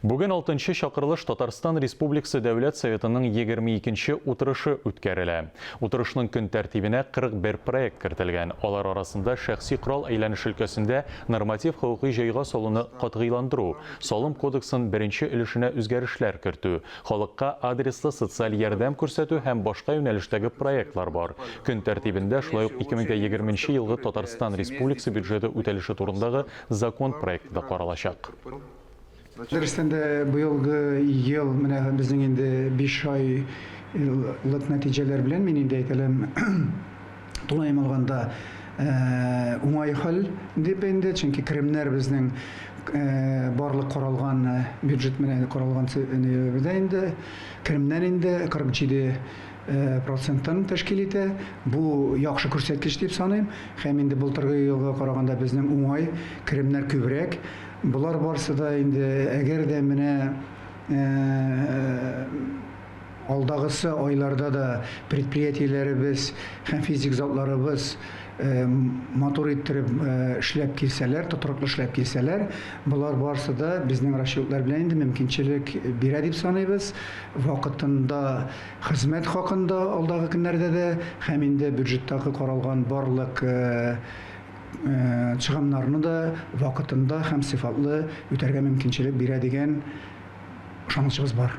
Бүген 6-нчы чакырылыш Татарстан Республикасы Дәүләт Советының 22-нче утырышы үткәрелә. Утырышның көн тәртибенә 41 проект кертелгән. Алар арасында шәхси корал әйләнеш өлкәсендә норматив хокукый җайга салуны катгыйландыру, Салым кодексын беренче өлешенә үзгәрешләр кертү, халыкка адреслы социаль ярдәм күрсәтү һәм башка юнәлештәге проектлар бар. Көн тәртибендә шулай ук 2020 елгы Татарстан Республикасы бюджеты үтәлеше турындагы закон проекты да каралачак. Дөрестәндә быелгы ел менә безнең инде 5 айлык нәтиҗәләр белән мин инде әйтәләм тулаем алганда уңай хәл дип инде, чөнки керемнәр безнең барлык каралган бюджет менән каралган бирдә инде керемнәр инде 47% тәшкил итә. Бу яхшы күрсәткеч дип саныйм. Һәм инде былтыргы елга караганда безнең уңай керемнәр күбрәк. Булар барсы да инде әгәр дә менә алдагысы айларда да предприятиеләребез һәм физик затларыбыз матур иттереп эшләп килсәләр, тотрыклы эшләп килсәләр, булар барсы да безнең расчетлар белән инде мөмкинчелек бирә дип саныйбыз. Вакытында хезмәт хакында алдагы көннәрдә дә һәм инде бюджеттагы каралган барлык чыгымнарны да вакытында һәм сыйфатлы үтәргә мөмкинчелек бирә дигән ышанычыбыз бар.